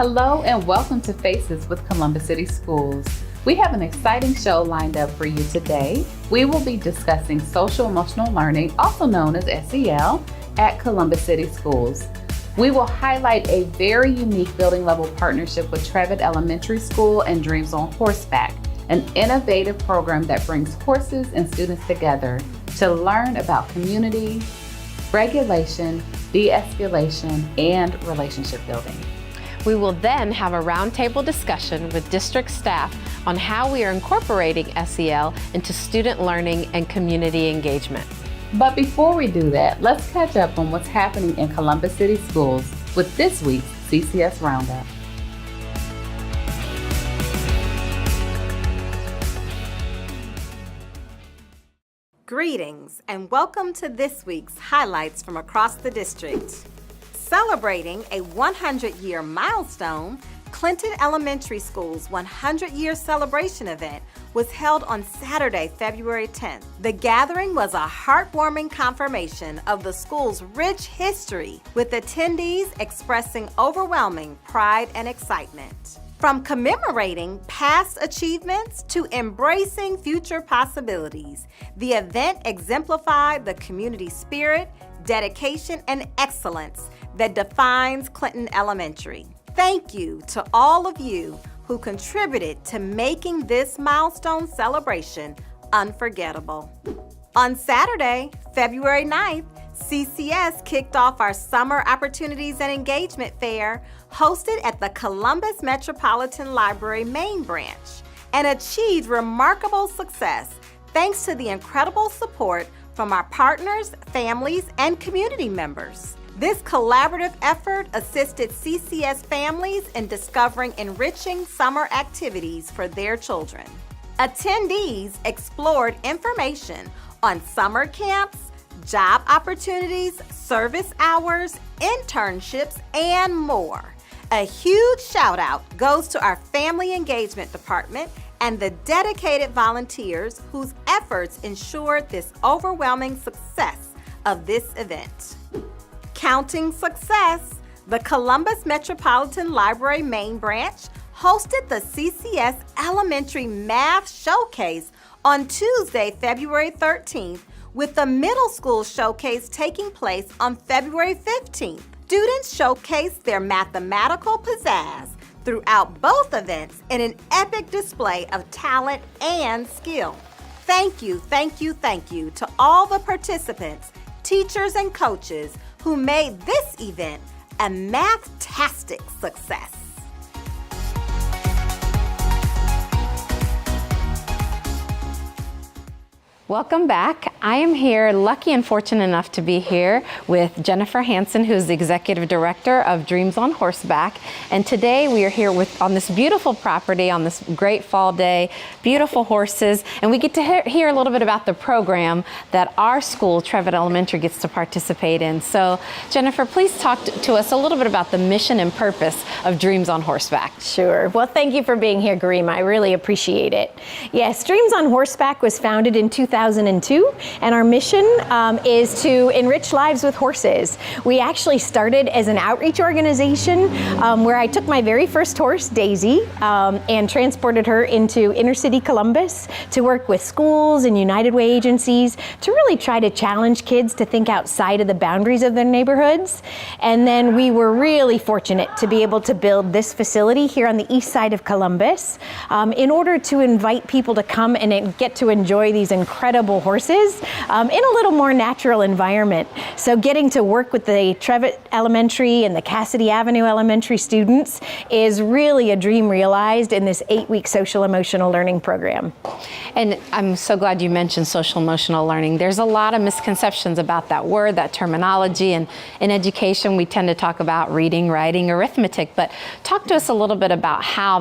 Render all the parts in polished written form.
Hello and welcome to Faces with Columbus City Schools. We have an exciting show lined up for you today. We will be discussing social emotional learning, also known as SEL, at Columbus City Schools. We will highlight a very unique building level partnership with Trevitt Elementary School and Dreams on Horseback, an innovative program that brings horses and students together to learn about community, regulation, de-escalation, and relationship building. We will then have a roundtable discussion with district staff on how we are incorporating SEL into student learning and community engagement. But before we do that, let's catch up on what's happening in Columbus City Schools with this week's CCS Roundup. Greetings and welcome to this week's highlights from across the district. Celebrating a 100-year milestone, Clinton Elementary School's 100-year celebration event was held on Saturday, February 10th. The gathering was a heartwarming confirmation of the school's rich history, with attendees expressing overwhelming pride and excitement. From commemorating past achievements to embracing future possibilities, the event exemplified the community spirit, dedication, and excellence that defines Clinton Elementary. Thank you to all of you who contributed to making this milestone celebration unforgettable. On Saturday, February 9th, CCS kicked off our Summer Opportunities and Engagement Fair hosted at the Columbus Metropolitan Library main branch and achieved remarkable success thanks to the incredible support from our partners, families, and community members. This collaborative effort assisted CCS families in discovering enriching summer activities for their children. Attendees explored information on summer camps, job opportunities, service hours, internships, and more. A huge shout out goes to our Family Engagement Department and the dedicated volunteers whose efforts ensured this overwhelming success of this event. Counting success, the Columbus Metropolitan Library main branch hosted the CCS Elementary Math Showcase on Tuesday, February 13th, with the middle school showcase taking place on February 15th. Students showcased their mathematical pizzazz throughout both events in an epic display of talent and skill. Thank you to all the participants, teachers, and coaches who made this event a math-tastic success. Welcome back. I am here, lucky and fortunate enough to be here with Jennifer Hansen, who's the Executive Director of Dreams on Horseback. And today we are here on this beautiful property on this great fall day, beautiful horses, and we get to hear a little bit about the program that our school, Trevitt Elementary, gets to participate in. So Jennifer, please talk to us a little bit about the mission and purpose of Dreams on Horseback. Sure. Well, thank you for being here, Garima. I really appreciate it. Yes, Dreams on Horseback was founded in 2002, and our mission is to enrich lives with horses. We actually started as an outreach organization where I took my very first horse, Daisy, and transported her into inner city Columbus to work with schools and United Way agencies to really try to challenge kids to think outside of the boundaries of their neighborhoods. And then we were really fortunate to be able to build this facility here on the east side of Columbus in order to invite people to come and get to enjoy these incredible horses in a little more natural environment. So getting to work with the Trevitt Elementary and the Cassidy Avenue Elementary students is really a dream realized in this 8-week social emotional learning program. And I'm so glad you mentioned social emotional learning. There's a lot of misconceptions about that word, that terminology, and in education we tend to talk about reading, writing, arithmetic, but talk to us a little bit about how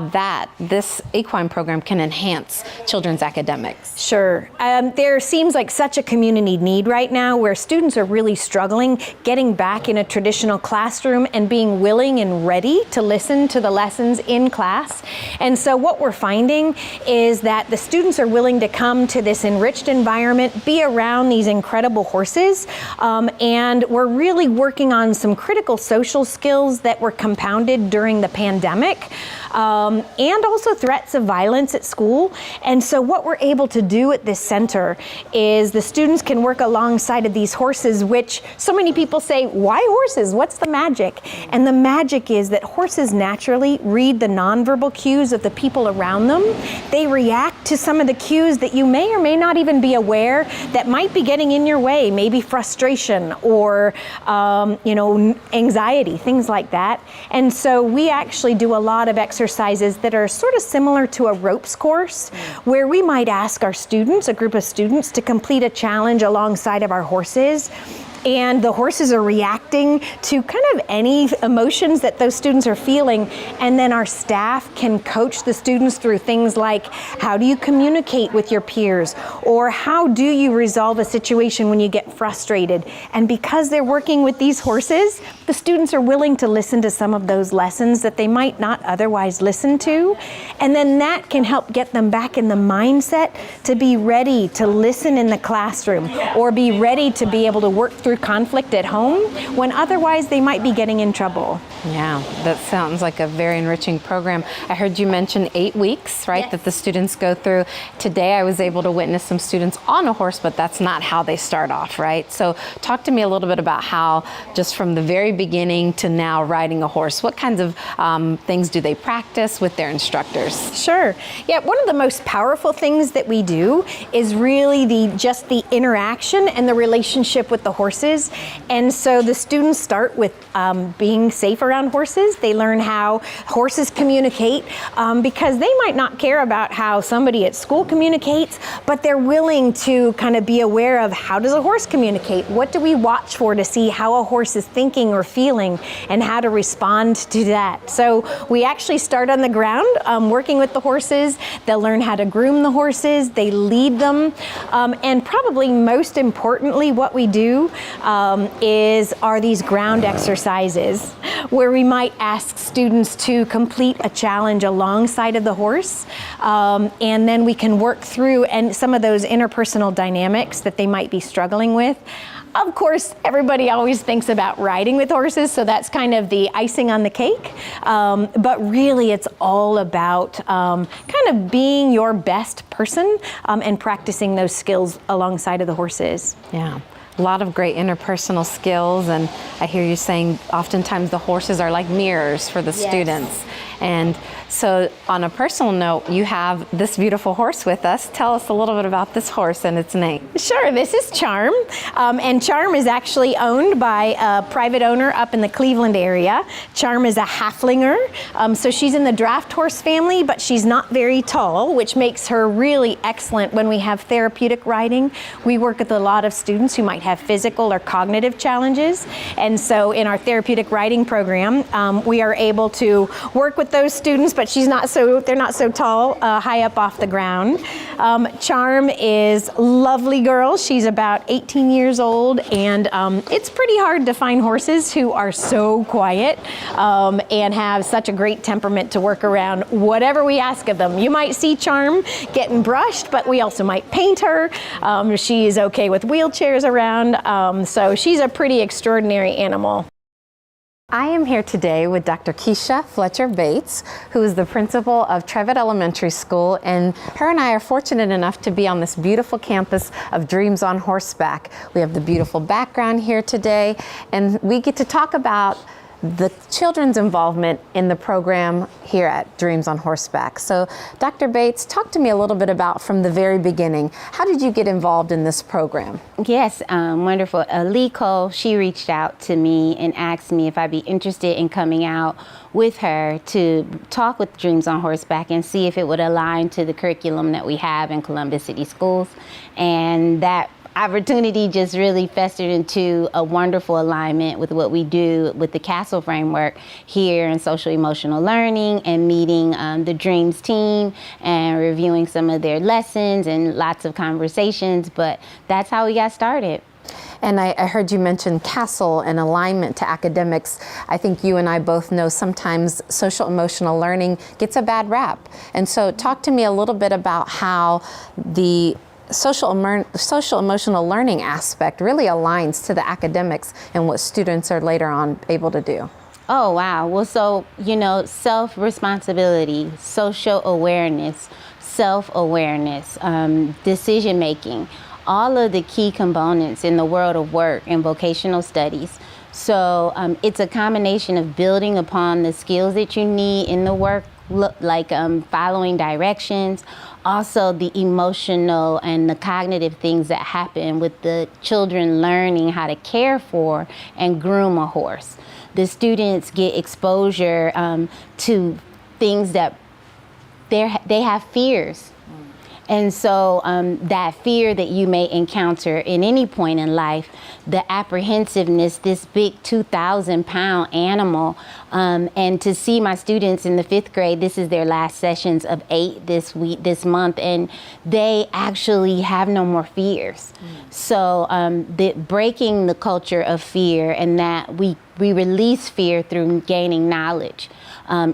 this equine program can enhance children's academics. Sure. There seems like such such a community need right now where students are really struggling getting back in a traditional classroom and being willing and ready to listen to the lessons in class. And so what we're finding is that the students are willing to come to this enriched environment, be around these incredible horses, and we're really working on some critical social skills that were compounded during the pandemic, and also threats of violence at school. And so what we're able to do at this center is the students can work alongside of these horses, which so many people say, why horses? What's the magic? And the magic is that horses naturally read the nonverbal cues of the people around them. They react to some of the cues that you may or may not even be aware that might be getting in your way, maybe frustration or anxiety, things like that. And so we actually do a lot of exercises that are sort of similar to a ropes course, where we might ask our students, a group of students, to complete a challenge alongside of our horses. And the horses are reacting to kind of any emotions that those students are feeling. And then our staff can coach the students through things like, how do you communicate with your peers? Or how do you resolve a situation when you get frustrated? And because they're working with these horses, the students are willing to listen to some of those lessons that they might not otherwise listen to. And then that can help get them back in the mindset to be ready to listen in the classroom, or be ready to be able to work through conflict at home when otherwise they might be getting in trouble. Yeah, that sounds like a very enriching program. I heard you mention 8 weeks, right, Yes. that the students go through. Today I was able to witness some students on a horse, but that's not how they start off, right? So talk to me a little bit about how, just from the very beginning to now riding a horse, what kinds of things do they practice with their instructors? Sure. Yeah, one of the most powerful things that we do is really just the interaction and the relationship with the horses. And so the students start with being safe around horses. They learn how horses communicate, because they might not care about how somebody at school communicates, but they're willing to kind of be aware of, how does a horse communicate? What do we watch for to see how a horse is thinking or feeling, and how to respond to that? So we actually start on the ground working with the horses. They'll learn how to groom the horses. They lead them. And probably most importantly, what we do are these ground exercises, where we might ask students to complete a challenge alongside of the horse, and then we can work through and some of those interpersonal dynamics that they might be struggling with. Of course, everybody always thinks about riding with horses, so that's kind of the icing on the cake. But really, it's all about kind of being your best person and practicing those skills alongside of the horses. Yeah. A lot of great interpersonal skills, and I hear you saying oftentimes the horses are like mirrors for the students. And so on a personal note, you have this beautiful horse with us. Tell us a little bit about this horse and its name. Sure, this is Charm, and Charm is actually owned by a private owner up in the Cleveland area. Charm is a halflinger, so she's in the draft horse family, but she's not very tall, which makes her really excellent when we have therapeutic riding. We work with a lot of students who might have physical or cognitive challenges, and so in our therapeutic riding program, we are able to work with those students, but they're not so tall, high up off the ground. Charm is a lovely girl. She's about 18 years old, and it's pretty hard to find horses who are so quiet and have such a great temperament to work around whatever we ask of them. You might see Charm getting brushed, but we also might paint her. She is okay with wheelchairs around, so she's a pretty extraordinary animal. I am here today with Dr. Keisha Fletcher Bates, who is the principal of Trevitt Elementary School, and her and I are fortunate enough to be on this beautiful campus of Dreams on Horseback. We have the beautiful background here today, and we get to talk about the children's involvement in the program here at Dreams on Horseback. So Dr. Bates, talk to me a little bit about from the very beginning. How did you get involved in this program? Yes, wonderful. Lee Cole, she reached out to me and asked me if I'd be interested in coming out with her to talk with Dreams on Horseback and see if it would align to the curriculum that we have in Columbus City Schools. And that opportunity just really festered into a wonderful alignment with what we do with the Castle framework here in social emotional learning, and meeting the Dreams team and reviewing some of their lessons and lots of conversations. But that's how we got started. And I heard you mention Castle and alignment to academics. I think you and I both know sometimes social emotional learning gets a bad rap. And so talk to me a little bit about how the social emotional learning aspect really aligns to the academics and what students are later on able to do. Oh, wow. Well, so, self-responsibility, social awareness, self-awareness, decision-making, all of the key components in the world of work and vocational studies. So it's a combination of building upon the skills that you need in the work, like following directions, also the emotional and the cognitive things that happen with the children learning how to care for and groom a horse. The students get exposure to things that they have fears. And so that fear that you may encounter in any point in life, the apprehensiveness, this big 2,000-pound animal, and to see my students in the 5th grade, this is their last sessions of 8 this month, and they actually have no more fears. So breaking the culture of fear, and that we release fear through gaining knowledge,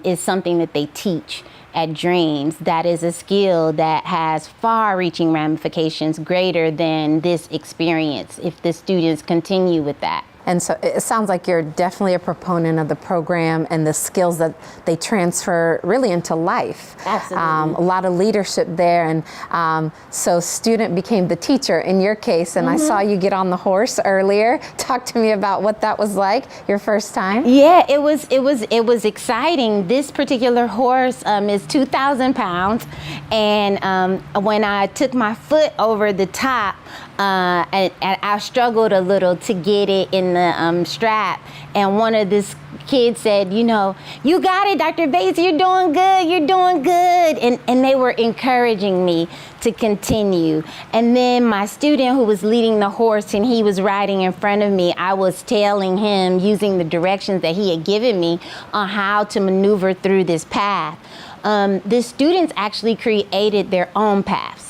is something that they teach at Dreams. That is a skill that has far-reaching ramifications greater than this experience if the students continue with that. And so it sounds like you're definitely a proponent of the program and the skills that they transfer really into life. Absolutely. A lot of leadership there. And so student became the teacher in your case. And I saw you get on the horse earlier. Talk to me about what that was like, your first time. Yeah, it was exciting. This particular horse is 2,000 pounds. And when I took my foot over the top, and I struggled a little to get it in the strap, and one of this kids said, you got it, Dr. Bates, you're doing good, and they were encouraging me to continue. And then my student who was leading the horse, and he was riding in front of me, I was tailing him using the directions that he had given me on how to maneuver through this path. The students actually created their own paths.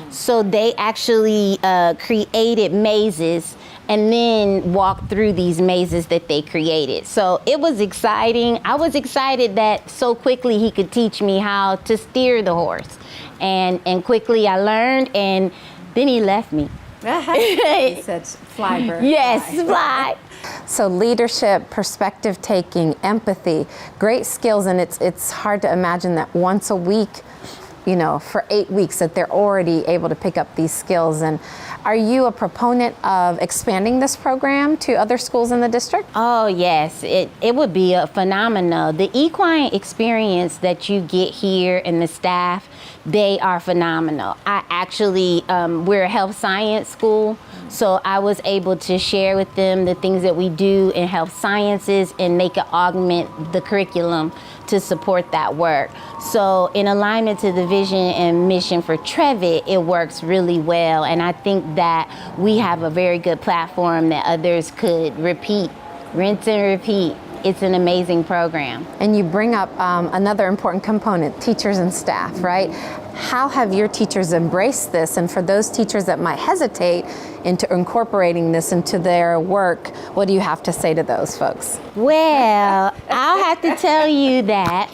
So they actually created mazes and then walked through these mazes that they created. So it was exciting. I was excited that so quickly he could teach me how to steer the horse. And quickly I learned, and then he left me. He said, fly, bird. Yes, fly. So leadership, perspective taking, empathy, great skills. And it's hard to imagine that once a week, for 8 weeks that they're already able to pick up these skills. And are you a proponent of expanding this program to other schools in the district? Oh, yes. It would be a phenomenal. The equine experience that you get here and the staff, they are phenomenal. I actually, we're a health science school, so I was able to share with them the things that we do in health sciences, and they could augment the curriculum to support that work. So in alignment to the vision and mission for Trevitt, it works really well. And I think that we have a very good platform that others could repeat, rinse and repeat. It's an amazing program. And you bring up another important component, teachers and staff, right? How have your teachers embraced this? And for those teachers that might hesitate into incorporating this into their work, what do you have to say to those folks? Well, I'll have to tell you that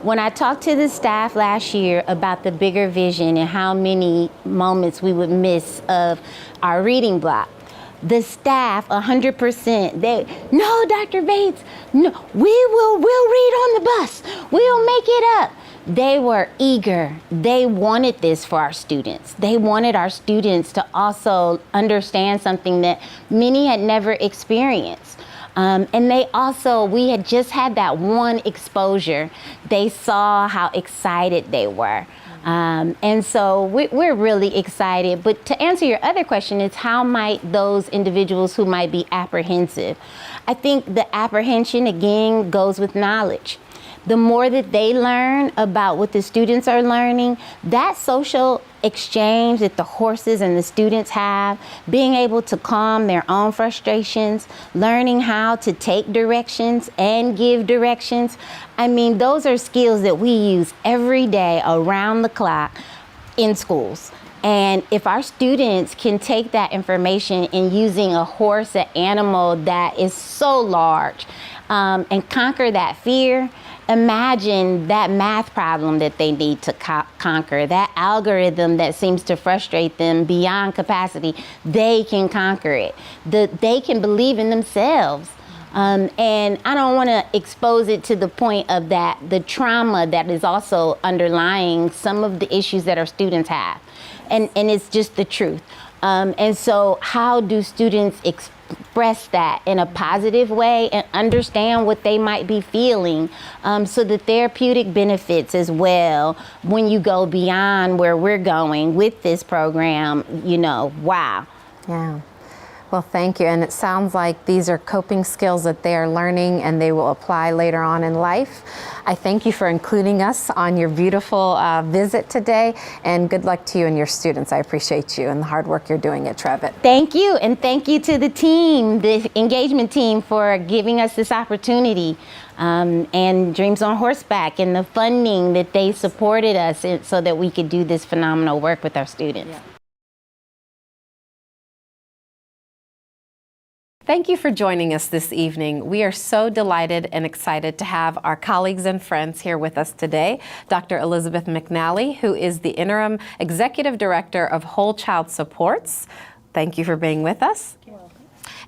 when I talked to the staff last year about the bigger vision and how many moments we would miss of our reading block, the staff, 100%, no, Dr. Bates, no, we'll read on the bus. We'll make it up. They were eager. They wanted this for our students. They wanted our students to also understand something that many had never experienced. And we had just had that one exposure. They saw how excited they were. And so we're really excited. But to answer your other question, is how might those individuals who might be apprehensive? I think the apprehension, again, goes with knowledge. the more that they learn about what the students are learning, that social exchange that the horses and the students have, being able to calm their own frustrations, learning how to take directions and give directions. I mean, those are skills that we use every day around the clock in schools. And if our students can take that information in using a horse, an animal that is so large, and conquer that fear, imagine that math problem that they need to conquer, that algorithm that seems to frustrate them beyond capacity, they can conquer it. They can believe in themselves. And I don't want to expose it to the point of the trauma that is also underlying some of the issues that our students have. And it's just the truth. And so how do students express that in a positive way and understand what they might be feeling, so the therapeutic benefits as well, when you go beyond where we're going with this program, wow. Yeah. Well, thank you. And it sounds like these are coping skills that they are learning and they will apply later on in life. I thank you for including us on your beautiful visit today, and good luck to you and your students. I appreciate you and the hard work you're doing at Trevitt. Thank you, and thank you to the team, the engagement team, for giving us this opportunity, and Dreams on Horseback and the funding that they supported us in, so that we could do this phenomenal work with our students. Yeah. Thank you for joining us this evening. We are so delighted and excited to have our colleagues and friends here with us today. Dr. Elizabeth McNally, who is the Interim Executive Director of Whole Child Supports. Thank you for being with us. You're welcome.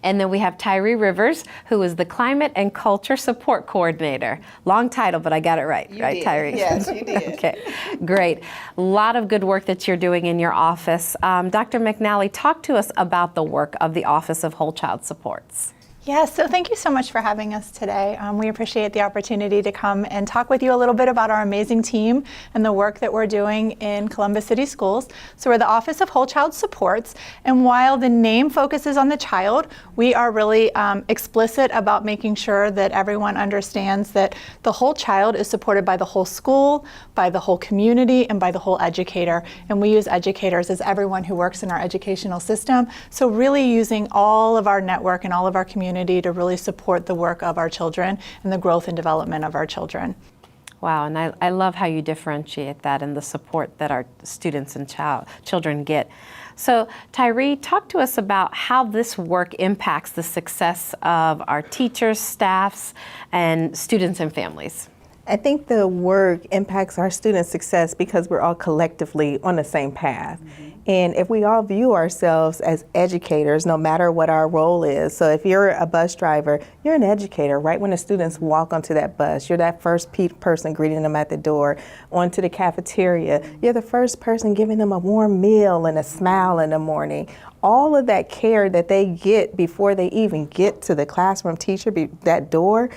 And then we have Tyree Rivers, who is the Climate and Culture Support Coordinator. Long title, but I got it right, right, Tyree? Yes, you did. Okay, great. A lot of good work that you're doing in your office. Dr. McNally, talk to us about the work of the Office of Whole Child Supports. Yes, so thank you so much for having us today. We appreciate the opportunity to come and talk with you a little bit about our amazing team and the work that we're doing in Columbus City Schools. So we're the Office of Whole Child Supports, and while the name focuses on the child, we are really explicit about making sure that everyone understands that the whole child is supported by the whole school, by the whole community, and by the whole educator. And we use educators as everyone who works in our educational system. So really using all of our network and all of our community to really support the work of our children and the growth and development of our children. Wow, and I love how you differentiate that and the support that our students and children get. So Tyree, talk to us about how this work impacts the success of our teachers, staffs, and students and families. I think the work impacts our students' success because we're all collectively on the same path. Mm-hmm. And if we all view ourselves as educators, no matter what our role is, so if you're a bus driver, you're an educator. Right when the students walk onto that bus, you're that first person greeting them at the door, onto the cafeteria. You're the first person giving them a warm meal and a smile in the morning. All of that care that they get before they even get to the classroom teacher, that door,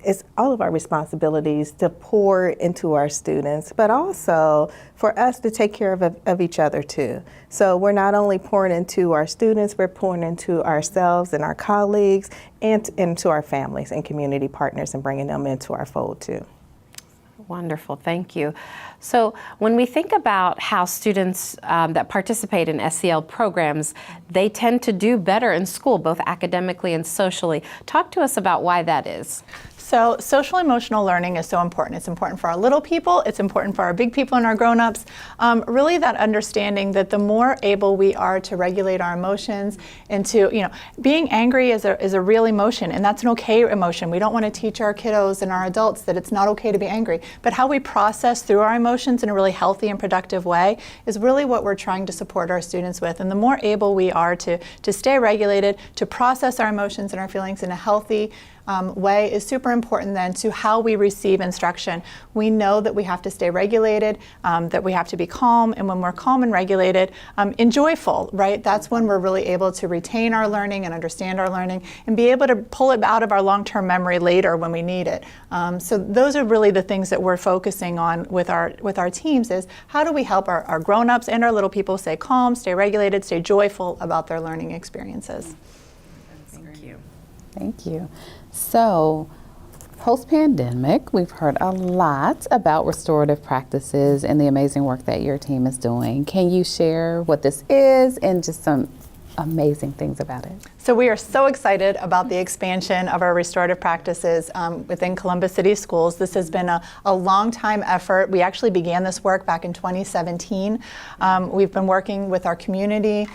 it's all of our responsibilities to pour into our students, but also for us to take care of each other too. So we're not only pouring into our students, we're pouring into ourselves and our colleagues and into our families and community partners and bringing them into our fold too. Wonderful, thank you. So when we think about how students that participate in SEL programs, they tend to do better in school, both academically and socially. Talk to us about why that is. So social emotional learning is so important. It's important for our little people, it's important for our big people and our grown-ups. Really that understanding that the more able we are to regulate our emotions and to, being angry is a real emotion, and that's an okay emotion. We don't want to teach our kiddos and our adults that it's not okay to be angry, but how we process through our emotions in a really healthy and productive way is really what we're trying to support our students with. And the more able we are to stay regulated, to process our emotions and our feelings in a healthy way is super important then to how we receive instruction. We know that we have to stay regulated, that we have to be calm, and when we're calm and regulated and joyful, right, that's when we're really able to retain our learning and understand our learning and be able to pull it out of our long-term memory later when we need it. So those are really the things that we're focusing on with our teams is how do we help our grown-ups and our little people stay calm, stay regulated, stay joyful about their learning experiences. Thank you. Thank you. So Post-pandemic, we've heard a lot about restorative practices and the amazing work that your team is doing. Can you share what this is and just some amazing things about it? So we are so excited about the expansion of our restorative practices within Columbus City Schools. This has been a long time effort. We actually began this work back in 2017. We've been working with our community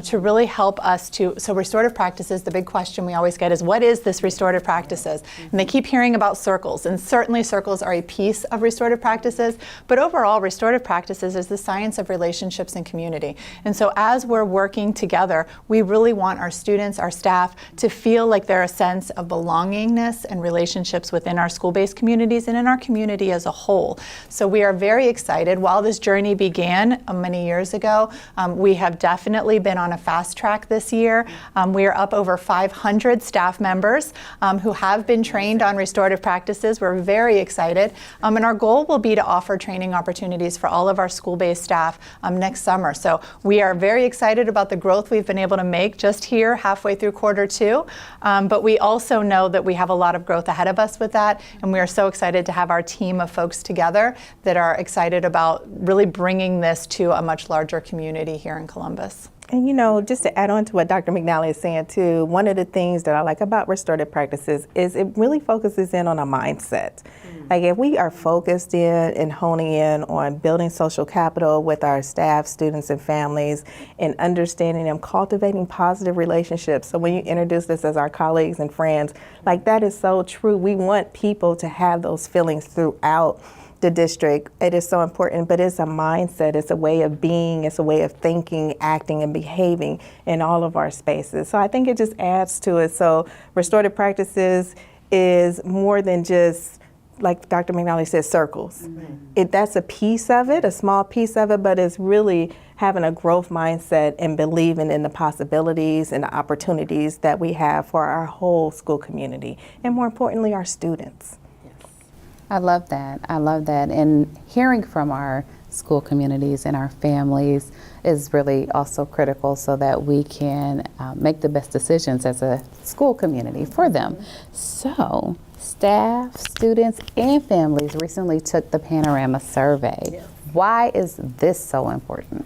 to really help us so restorative practices, the big question we always get is, what is this restorative practices? And they keep hearing about circles, and certainly circles are a piece of restorative practices, but overall restorative practices is the science of relationships and community. And so as we're working together, we really want our students, our staff, to feel like they're a sense of belongingness and relationships within our school-based communities and in our community as a whole. So we are very excited. While this journey began many years ago, we have definitely been on a fast track this year. We are up over 500 staff members who have been trained on restorative practices. We're very excited. And our goal will be to offer training opportunities for all of our school-based staff next summer. So we are very excited about the growth we've been able to make just here halfway through Q2. But we also know that we have a lot of growth ahead of us with that. And we are so excited to have our team of folks together that are excited about really bringing this to a much larger community here in Columbus. And you know, just to add on to what Dr. McNally is saying too, one of the things that I like about restorative practices is it really focuses in on a mindset. Like if we are focused in and honing in on building social capital with our staff, students, and families, and understanding them, cultivating positive relationships. So when you introduce this as our colleagues and friends, like that is so true. We want people to have those feelings throughout the district. It is so important, but it's a mindset, it's a way of being, it's a way of thinking, acting, and behaving in all of our spaces. So I think it just adds to it. So restorative practices is more than just, like Dr. McNally said, circles. That's a piece of it, a small piece of it, but it's really having a growth mindset and believing in the possibilities and the opportunities that we have for our whole school community, and more importantly, our students. I love that. I love that. And hearing from our school communities and our families is really also critical so that we can make the best decisions as a school community for them. So staff, students, and families recently took the Panorama survey. Why is this so important?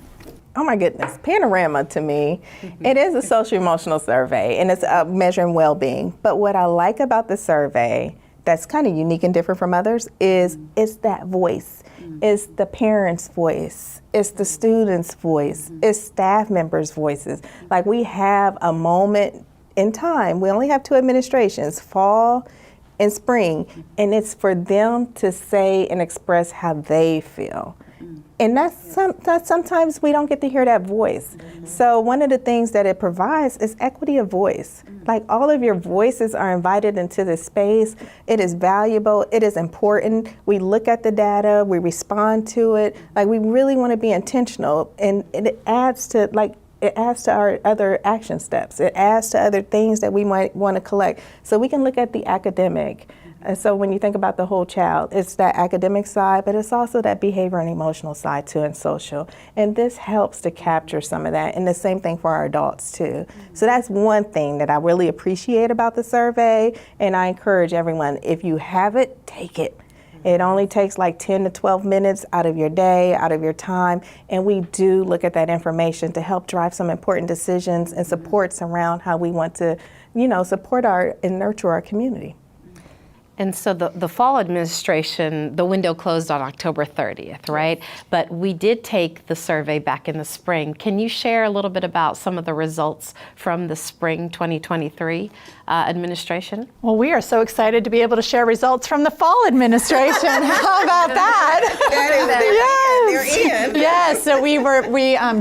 Oh my goodness, Panorama to me, it is a social emotional survey and it's measuring well-being. But what I like about the survey that's kind of unique and different from others is it's that voice. It's the parents' voice. It's the students' voice. It's staff members' voices. Like we have a moment in time. We only have 2 administrations, fall and spring, and it's for them to say and express how they feel. And that's sometimes we don't get to hear that voice. So one of the things that it provides is equity of voice. Like all of your voices are invited into this space. It is valuable, it is important. We look at the data, we respond to it. Like we really want to be intentional, and it adds to our other action steps. It adds to other things that we might want to collect. So we can look at the academic. And so when you think about the whole child, it's that academic side, but it's also that behavior and emotional side too, and social. And this helps to capture some of that. And the same thing for our adults too. So that's one thing that I really appreciate about the survey. And I encourage everyone, if you have it, take it. It only takes like 10 to 12 minutes out of your day, out of your time, and we do look at that information to help drive some important decisions and supports around how we want to, support and nurture our community. And so the fall administration, the window closed on October 30th, right? But we did take the survey back in the spring. Can you share a little bit about some of the results from the spring 2023 administration? Well, we are so excited to be able to share results from the fall administration. How about that? Yes. Yes. So we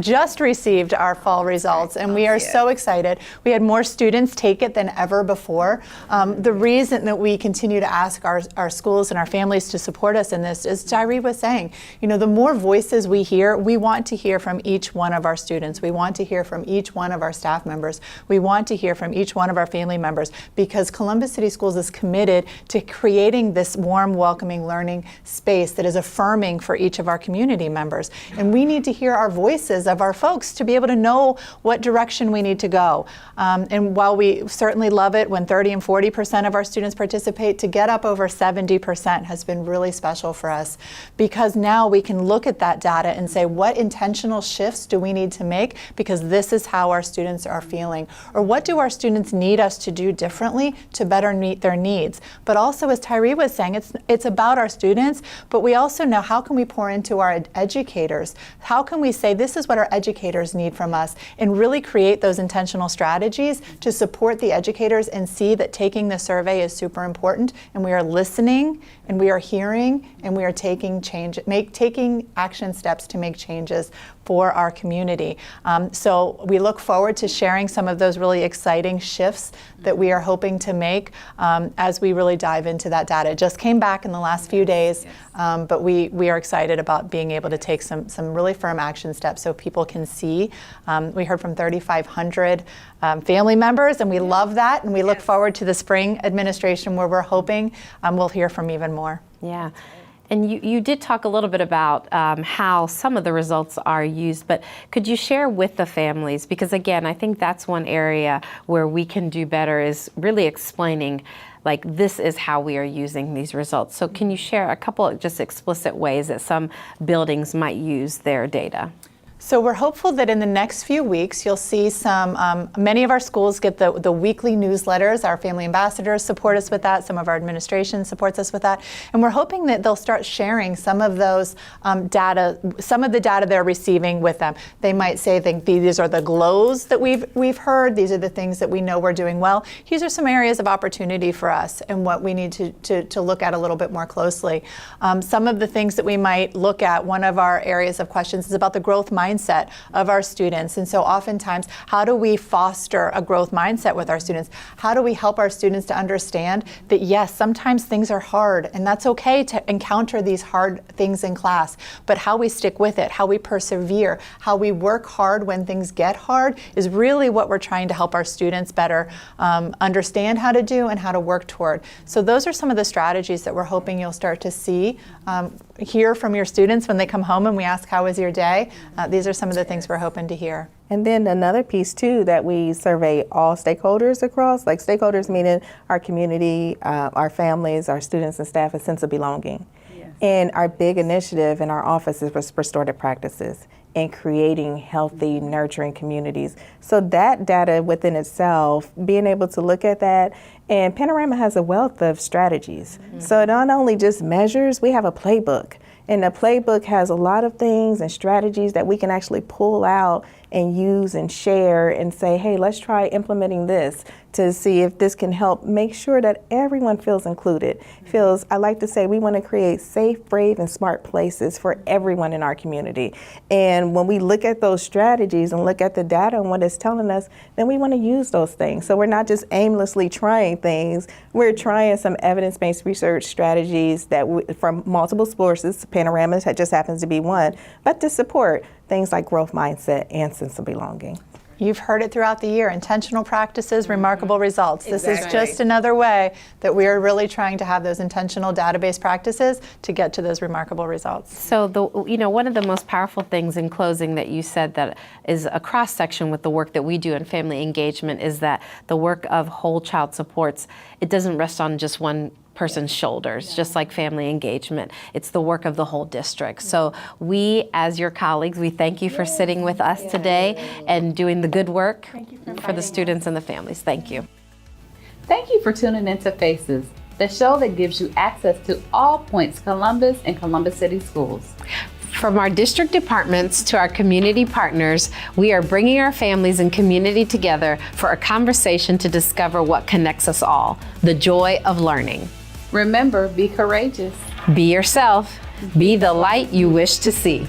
just received our fall results, and we are so excited. We had more students take it than ever before. The reason that we continue to ask our schools and our families to support us in this, as Jairi was saying, the more voices we hear, we want to hear from each one of our students. We want to hear from each one of our staff members. We want to hear from each one of our family members, because Columbus City Schools is committed to creating this warm, welcoming learning space that is affirming for each of our community members. And we need to hear our voices of our folks to be able to know what direction we need to go. And while we certainly love it when 30 and 40% of our students participate together, get up over 70% has been really special for us, because now we can look at that data and say, what intentional shifts do we need to make because this is how our students are feeling? Or what do our students need us to do differently to better meet their needs? But also, as Tyree was saying, it's about our students, but we also know, how can we pour into our educators? How can we say, this is what our educators need from us, and really create those intentional strategies to support the educators and see that taking the survey is super important, and we are listening, and we are hearing, and we are taking action steps to make changes for our community. So we look forward to sharing some of those really exciting shifts that we are hoping to make as we really dive into that data. It just came back in the last few days, but we are excited about being able to take some really firm action steps so people can see. We heard from 3,500 family members, and we love that, and we look forward to the spring administration, where we're hoping we'll hear from even more. Yeah. And you did talk a little bit about how some of the results are used, but could you share with the families? Because again, I think that's one area where we can do better, is really explaining, like, this is how we are using these results. So can you share a couple of just explicit ways that some buildings might use their data? So we're hopeful that in the next few weeks, you'll see many of our schools get the weekly newsletters. Our family ambassadors support us with that. Some of our administration supports us with that. And we're hoping that they'll start sharing some of those data, some of the data they're receiving with them. They might say, these are the glows that we've heard. These are the things that we know we're doing well. These are some areas of opportunity for us and what we need to look at a little bit more closely. Some of the things that we might look at, one of our areas of questions is about the growth mindset of our students. And so oftentimes, how do we foster a growth mindset with our students? How do we help our students to understand that, yes, sometimes things are hard, and that's okay to encounter these hard things in class, but how we stick with it, how we persevere, how we work hard when things get hard is really what we're trying to help our students better understand how to do and how to work toward. So those are some of the strategies that we're hoping you'll start to see, hear from your students when they come home and we ask, how was your day? These are some of the things we're hoping to hear. And then another piece too, that we survey all stakeholders across, like stakeholders meaning our community, our families, our students and staff, a sense of belonging. Yes. And our big initiative in our office is restorative practices and creating healthy, nurturing communities. So that data within itself, being able to look at that, and Panorama has a wealth of strategies. Mm-hmm. So it not only just measures, we have a playbook. And the playbook has a lot of things and strategies that we can actually pull out and use and share and say, hey, let's try implementing this to see if this can help make sure that everyone feels included. I like to say, we want to create safe, brave, and smart places for everyone in our community. And when we look at those strategies and look at the data and what it's telling us, then we want to use those things. So we're not just aimlessly trying things, we're trying some evidence-based research strategies that from multiple sources. Panorama just happens to be one, but to support things like growth mindset and sense of belonging. You've heard it throughout the year, intentional practices, remarkable results. Exactly. This is just another way that we are really trying to have those intentional database practices to get to those remarkable results. So one of the most powerful things in closing that you said that is a cross-section with the work that we do in family engagement is that the work of whole child supports, it doesn't rest on just one person's shoulders, just like family engagement. It's the work of the whole district. So we, as your colleagues, we thank you for sitting with us today and doing the good work for the students and the families. Thank you. Thank you for tuning into Faces, the show that gives you access to all points Columbus and Columbus City Schools. From our district departments to our community partners, we are bringing our families and community together for a conversation to discover what connects us all, the joy of learning. Remember, be courageous. Be yourself. Be the light you wish to see.